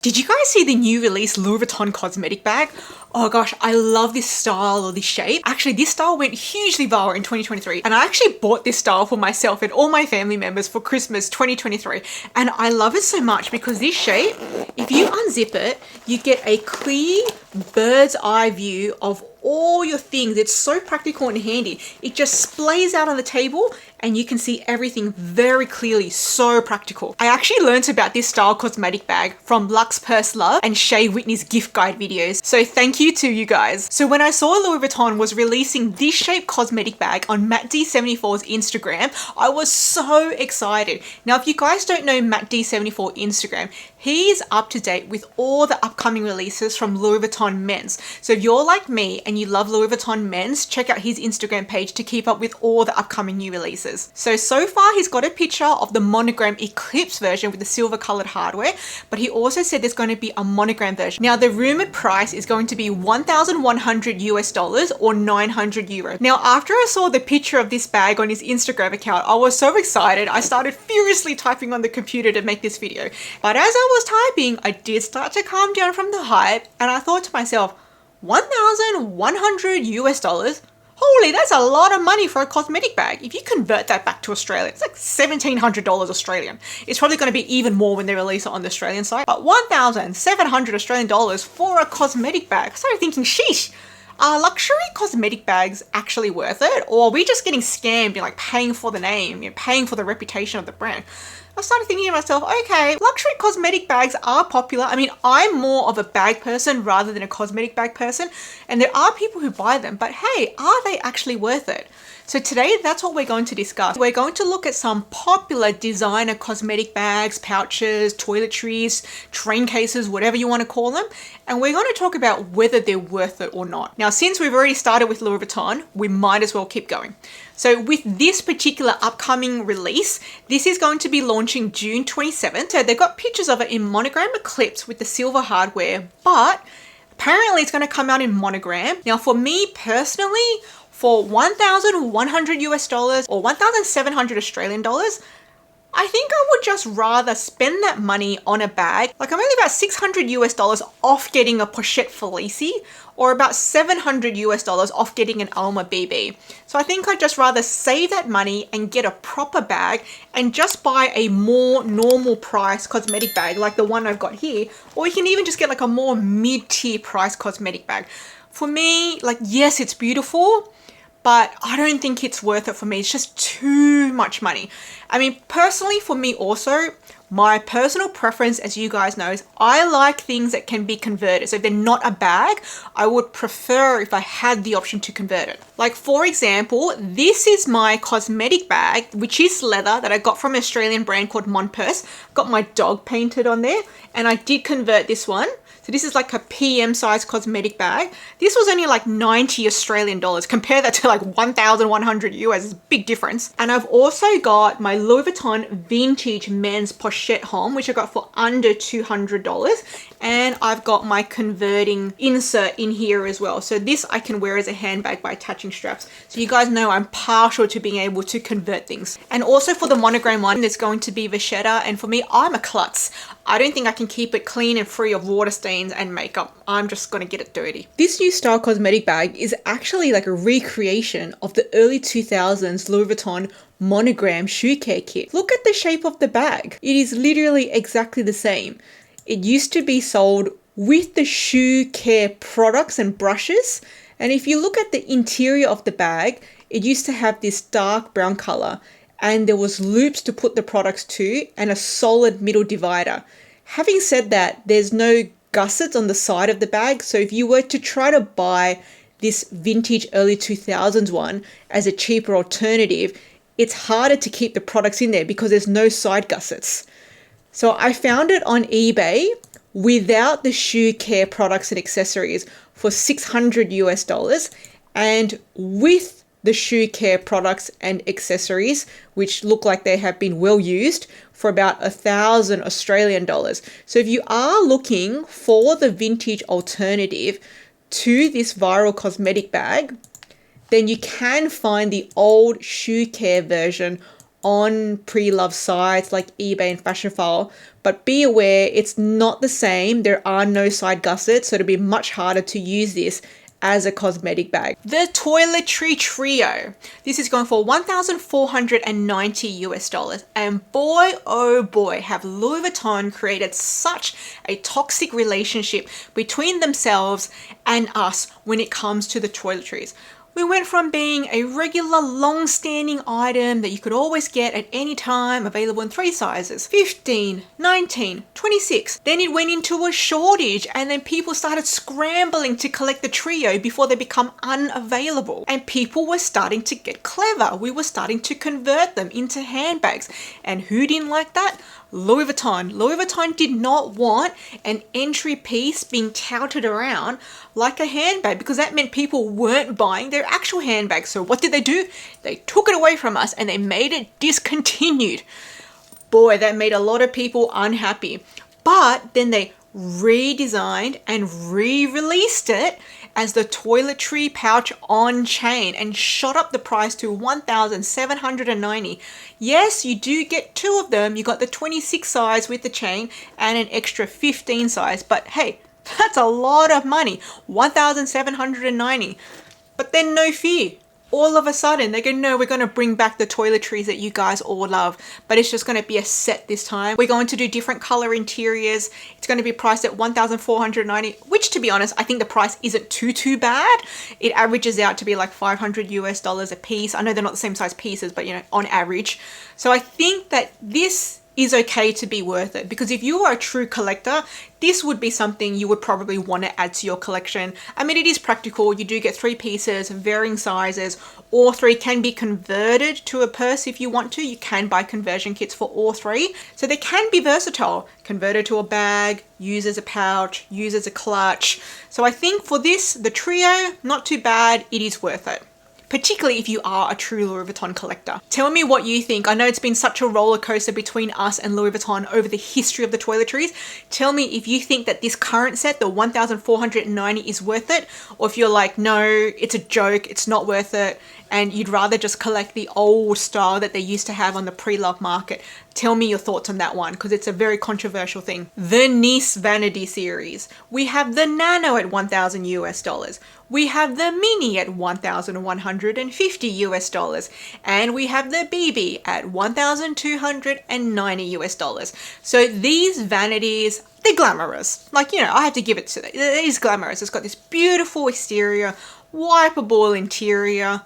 Did you guys see the new release Louis Vuitton cosmetic bag? Oh gosh, I love this style or this shape. Actually, this style went hugely viral in 2023, and I actually bought this style for myself and all my family members for Christmas 2023. And I love it so much because this shape, if you unzip it, you get a clear bird's eye view of all your things. It's so practical and handy. It just splays out on the table and you can see everything very clearly. So practical. I actually learned about this style cosmetic bag from Lux Purse Love and Shea Whitney's gift guide videos. So thank you to you guys. So when I saw Louis Vuitton was releasing this shape cosmetic bag on Matt D74's Instagram, I was so excited. Now, if you guys don't know Matt D74 Instagram, he is up to date with all the upcoming releases from Louis Vuitton men's. So if you're like me and you love Louis Vuitton men's, check out his Instagram page to keep up with all the upcoming new releases. So far he's got a picture of the Monogram Eclipse version with the silver colored hardware, but he also said there's going to be a Monogram version. Now the rumored price is going to be $1,100 or 900 euro. Now after I saw the picture of this bag on his Instagram account, I was so excited. I started furiously typing on the computer to make this video. But as I was typing, I did start to calm down from the hype, and I thought to myself, $1,100? Holy, that's a lot of money for a cosmetic bag. If you convert that back to Australia, it's like $1,700 Australian. It's probably going to be even more when they release it on the Australian side. But 1,700 Australian dollars for a cosmetic bag. I started thinking, sheesh, are luxury cosmetic bags actually worth it? Or are we just getting scammed and like paying for the name, paying for the reputation of the brand? I started thinking to myself, okay, luxury cosmetic bags are popular. I mean, I'm more of a bag person rather than a cosmetic bag person, and there are people who buy them, but hey, are they actually worth it? So today, that's what we're going to discuss. We're going to look at some popular designer cosmetic bags, pouches, toiletries, train cases, whatever you want to call them. And we're going to talk about whether they're worth it or not. Now, since we've already started with Louis Vuitton, we might as well keep going. So with this particular upcoming release, this is going to be launching June 27th. So they've got pictures of it in Monogram Eclipse with the silver hardware, but apparently it's going to come out in Monogram. Now, for me personally, for $1,100 or 1,700 Australian dollars, I think I would just rather spend that money on a bag. Like I'm only about $600 off getting a Pochette Felici, or about $700 off getting an Alma BB. So I think I'd just rather save that money and get a proper bag and just buy a more normal price cosmetic bag like the one I've got here, or you can even just get like a more mid-tier price cosmetic bag. For me, like, yes, it's beautiful, but I don't think it's worth it for me. It's just too much money. I mean, personally for me also, my personal preference, as you guys know, is I like things that can be converted. So if they're not a bag, I would prefer if I had the option to convert it. Like for example, this is my cosmetic bag, which is leather that I got from an Australian brand called Montpurse. Got my dog painted on there, and I did convert this one. So this is like a PM size cosmetic bag. This was only like 90 Australian dollars. Compare that to like 1,100 US, it's a big difference. And I've also got my Louis Vuitton vintage men's Pochette home, which I got for under $200. And I've got my converting insert in here as well. So this I can wear as a handbag by attaching straps. So you guys know I'm partial to being able to convert things. And also for the Monogram one, there's going to be Vachetta. And for me, I'm a klutz. I don't think I can keep it clean and free of water stains and makeup. I'm just going to get it dirty. This new style cosmetic bag is actually like a recreation of the early 2000s Louis Vuitton Monogram shoe care kit. Look at the shape of the bag. It is literally exactly the same. It used to be sold with the shoe care products and brushes. And if you look at the interior of the bag, it used to have this dark brown color, and there was loops to put the products to and a solid middle divider. Having said that, there's no gussets on the side of the bag. So if you were to try to buy this vintage early 2000s one as a cheaper alternative, it's harder to keep the products in there because there's no side gussets. So I found it on eBay without the shoe care products and accessories for $600 and with the shoe care products and accessories, which look like they have been well used, for about 1,000 Australian dollars. So if you are looking for the vintage alternative to this viral cosmetic bag, then you can find the old shoe care version on pre-loved sites like eBay and Fashionphile, but be aware it's not the same. There are no side gussets, so it'll be much harder to use this as a cosmetic bag. The Toiletry Trio. This is going for $1,490 and boy oh boy have Louis Vuitton created such a toxic relationship between themselves and us when it comes to the toiletries. We went from being a regular long-standing item that you could always get at any time, available in 3 sizes, 15, 19, 26. Then it went into a shortage and then people started scrambling to collect the trio before they become unavailable. And people were starting to get clever. We were starting to convert them into handbags. And who didn't like that? Louis Vuitton. Louis Vuitton did not want an entry piece being touted around like a handbag because that meant people weren't buying their actual handbags. So what did they do? They took it away from us and they made it discontinued. Boy, that made a lot of people unhappy. But then they redesigned and re-released it as the Toiletry Pouch on chain and shot up the price to $1,790. Yes, you do get 2 of them. You got the 26 size with the chain and an extra 15 size, but hey, that's a lot of money, $1,790. But then no fear. All of a sudden, they go, no, we're going to bring back the toiletries that you guys all love, but it's just going to be a set this time. We're going to do different color interiors. It's going to be priced at $1,490, which to be honest, I think the price isn't too bad. It averages out to be like $500 a piece. I know they're not the same size pieces, but you know, on average. So I think that this is okay to be worth it, because if you are a true collector, this would be something you would probably want to add to your collection. I mean, it is practical. You do get 3 pieces, varying sizes. All 3 can be converted to a purse if you want to. You can buy conversion kits for all 3. So they can be versatile. Converted to a bag, use as a pouch, use as a clutch. So I think for this, the trio, not too bad. It is worth it, particularly if you are a true Louis Vuitton collector. Tell me what you think. I know it's been such a roller coaster between us and Louis Vuitton over the history of the toiletries. Tell me if you think that this current set, the $1,490, is worth it, or if you're like, no, it's a joke, it's not worth it, and you'd rather just collect the old style that they used to have on the pre-love market. Tell me your thoughts on that one, because it's a very controversial thing. The Nice Vanity series. We have the Nano at $1,000. We have the Mini at $1,150, and we have the BB at $1,290. So these vanities, they're glamorous. Like, you know, I have to give it to them. It is glamorous. It's got this beautiful exterior, wipeable interior,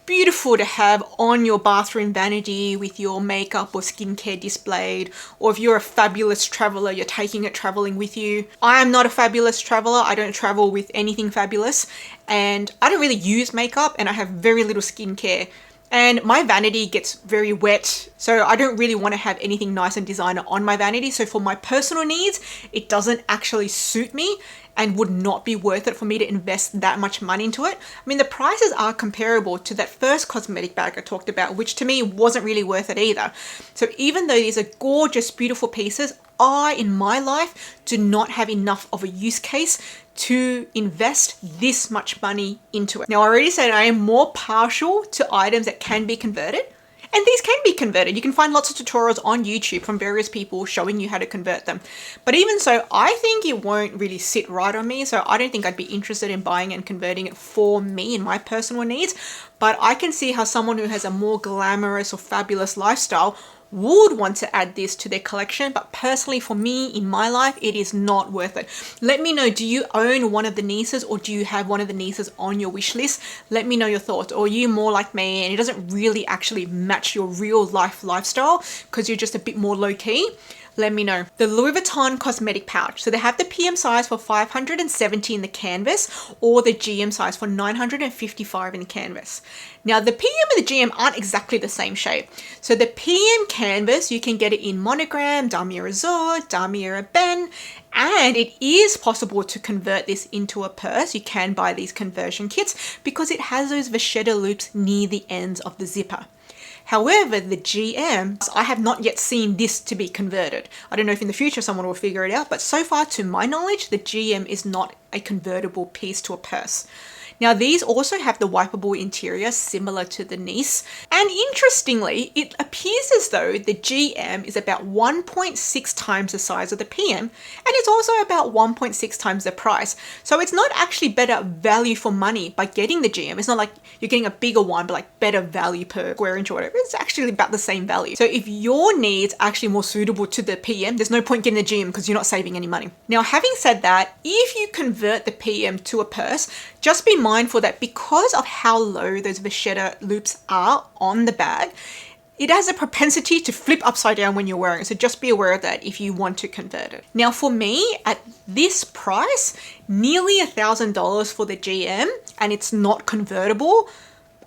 beautiful to have on your bathroom vanity with your makeup or skincare displayed, or if you're a fabulous traveler, you're taking it traveling with you. I am not a fabulous traveler. I don't travel with anything fabulous, and I don't really use makeup, and I have very little skincare. And my vanity gets very wet, so I don't really want to have anything nice and designer on my vanity. So for my personal needs, it doesn't actually suit me and would not be worth it for me to invest that much money into it. I mean, the prices are comparable to that first cosmetic bag I talked about, which to me wasn't really worth it either. So even though these are gorgeous, beautiful pieces, I, in my life, do not have enough of a use case to invest this much money into it. Now, I already said I am more partial to items that can be converted, and these can be converted. You can find lots of tutorials on YouTube from various people showing you how to convert them. But even so, I think it won't really sit right on me, so I don't think I'd be interested in buying and converting it for me and my personal needs. But I can see how someone who has a more glamorous or fabulous lifestyle would want to add this to their collection, but personally for me, in my life, it is not worth it. Let me know, do you own one of the Nices, or do you have one of the Nices on your wish list? Let me know your thoughts. Or are you more like me and it doesn't really actually match your real life lifestyle because you're just a bit more low-key? Let me know. The Louis Vuitton Cosmetic Pouch. So they have the PM size for $570 in the canvas, or the GM size for $955 in the canvas. Now the PM and the GM aren't exactly the same shape. So the PM canvas, you can get it in Monogram, Damier Azur, Damier Ben, and it is possible to convert this into a purse. You can buy these conversion kits because it has those vachetta loops near the ends of the zipper. However, the GM, I have not yet seen this to be converted. I don't know if in the future someone will figure it out, but so far to my knowledge, the GM is not a convertible piece to a purse. Now these also have the wipeable interior similar to the Nice. And interestingly, it appears as though the GM is about 1.6 times the size of the PM, and it's also about 1.6 times the price. So it's not actually better value for money by getting the GM. It's not like you're getting a bigger one, but like better value per square inch or whatever. It's actually about the same value. So if your needs are actually more suitable to the PM, there's no point getting the GM because you're not saving any money. Now, having said that, if you convert the PM to a purse, just be mindful that because of how low those vachetta loops are on the bag, it has a propensity to flip upside down when you're wearing it. So just be aware of that if you want to convert it. Now for me, at this price, nearly $1,000 for the GM, and it's not convertible,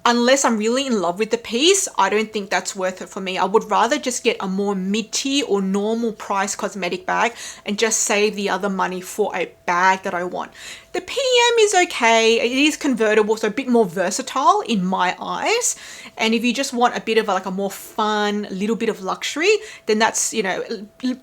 unless I'm really in love with the piece, I don't think that's worth it for me. I would rather just get a more mid-tier or normal price cosmetic bag and just save the other money for a bag that I want. The PM is okay. It is convertible, so a bit more versatile in my eyes. And if you just want a bit of like a more fun, little bit of luxury, then that's, you know,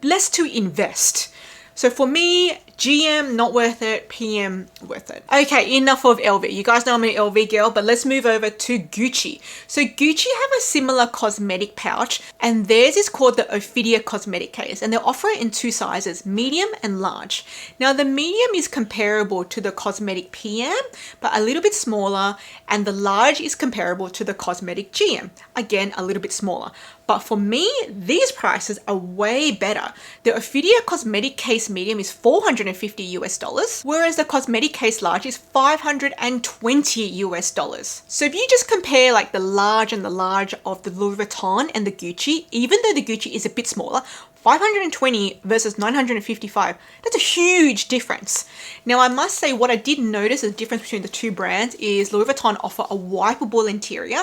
less to invest. So for me, GM, not worth it. PM, worth it. Okay, enough of LV. You guys know I'm an LV girl, but let's move over to Gucci. So Gucci have a similar cosmetic pouch, and theirs is called the Ophidia cosmetic case, and they offer it in two sizes, medium and large. Now the medium is comparable to the cosmetic PM, but a little bit smaller, and the large is comparable to the cosmetic GM. Again, a little bit smaller. But for me, these prices are way better. The Ophidia cosmetic case medium is $450 US, whereas the cosmetic case large is $520 US. So if you just compare like the large and the large of the Louis Vuitton and the Gucci, even though the Gucci is a bit smaller, 520 versus 955, that's a huge difference. Now I must say what I did notice the difference between the two brands is Louis Vuitton offer a wipeable interior,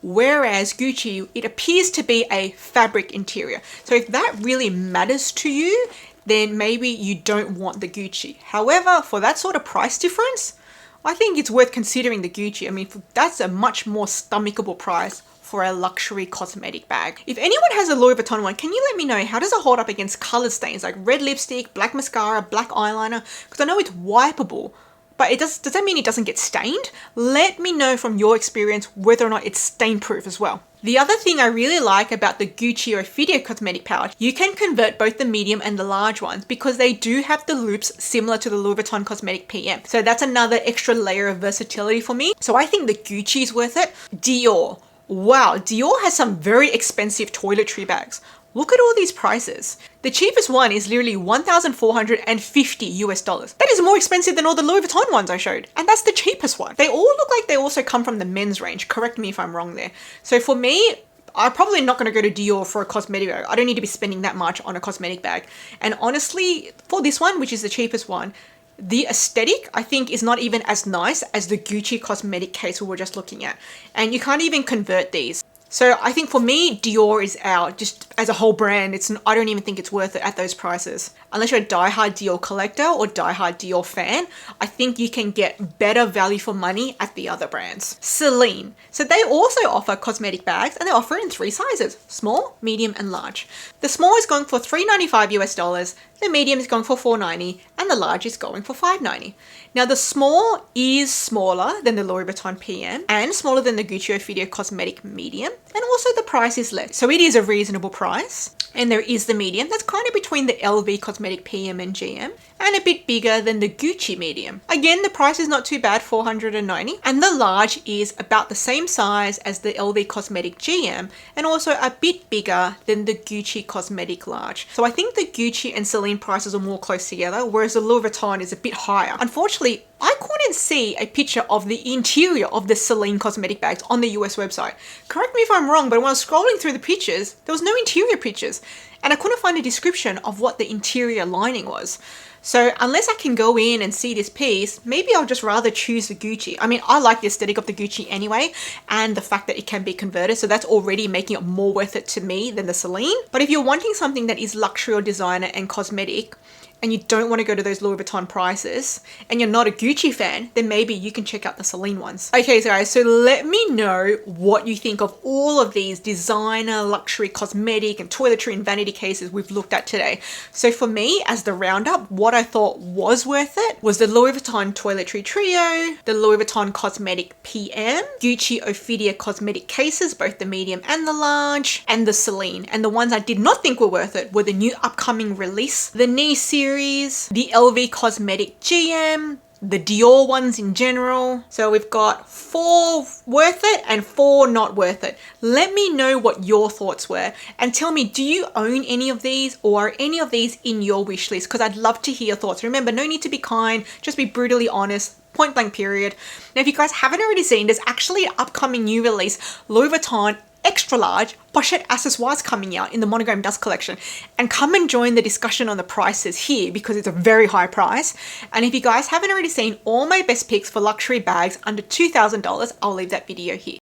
whereas Gucci, it appears to be a fabric interior. So if that really matters to you, then maybe you don't want the Gucci. However, for that sort of price difference, I think it's worth considering the Gucci. I mean, that's a much more stomachable price for a luxury cosmetic bag. If anyone has a Louis Vuitton one, can you let me know how does it hold up against color stains like red lipstick, black mascara, black eyeliner? Because I know it's wipeable, but does that mean it doesn't get stained? Let me know from your experience whether or not it's stain proof as well. The other thing I really like about the Gucci Ophidia cosmetic pouch, you can convert both the medium and the large ones because they do have the loops similar to the Louis Vuitton cosmetic PM. So that's another extra layer of versatility for me. So I think the Gucci is worth it. Dior. Wow, Dior has some very expensive toiletry bags. Look at all these prices. The cheapest one is literally $1,450 US. That is more expensive than all the Louis Vuitton ones I showed. And that's the cheapest one. They all look like they also come from the men's range. Correct me if I'm wrong there. So for me, I'm probably not going to go to Dior for a cosmetic bag. I don't need to be spending that much on a cosmetic bag. And honestly, for this one, which is the cheapest one, the aesthetic, I think, is not even as nice as the Gucci cosmetic case we were just looking at. And you can't even convert these. So I think for me, Dior is out just as a whole brand. I don't even think it's worth it at those prices. Unless you're a diehard Dior collector or diehard Dior fan, I think you can get better value for money at the other brands. Celine. So they also offer cosmetic bags and they offer it in three sizes, small, medium and large. The small is going for $395 US, the medium is going for $490 and the large is going for $590. Now the small is smaller than the Louis Vuitton PM and smaller than the Gucci Ophidia cosmetic medium, and also the price is less. So it is a reasonable price. And there is the medium that's kind of between the LV Cosmetic PM and GM, and a bit bigger than the Gucci medium. Again, the price is not too bad, $490, and the large is about the same size as the LV Cosmetic GM, and also a bit bigger than the Gucci Cosmetic large. So I think the Gucci and Celine prices are more close together, whereas the Louis Vuitton is a bit higher. Unfortunately, I couldn't see a picture of the interior of the Celine cosmetic bags on the US website. Correct me if I'm wrong, but when I was scrolling through the pictures, there was no interior pictures, and I couldn't find a description of what the interior lining was. So unless I can go in and see this piece, maybe I'll just rather choose the Gucci. I mean, I like the aesthetic of the Gucci anyway, and the fact that it can be converted, so that's already making it more worth it to me than the Celine. But if you're wanting something that is luxury or designer and cosmetic, and you don't want to go to those Louis Vuitton prices, and you're not a Gucci fan, then maybe you can check out the Celine ones. Okay, so guys, so let me know what you think of all of these designer, luxury, cosmetic, and toiletry and vanity cases we've looked at today. So for me, as the roundup, what I thought was worth it was the Louis Vuitton Toiletry Trio, the Louis Vuitton Cosmetic PM, Gucci Ophidia cosmetic cases, both the medium and the large, and the Celine. And the ones I did not think were worth it were the new upcoming release, the knee series, the LV Cosmetic GM, the Dior ones in general. So we've got 4 worth it and 4 not worth it. Let me know what your thoughts were and tell me, do you own any of these, or are any of these in your wish list? Because I'd love to hear your thoughts. Remember, no need to be kind, just be brutally honest. Point blank period. Now, if you guys haven't already seen, there's actually an upcoming new release, Louis Vuitton extra large Pochette accessoires coming out in the Monogram Dust collection, and come and join the discussion on the prices here because it's a very high price. And if you guys haven't already seen all my best picks for luxury bags under $2,000, I'll leave that video here.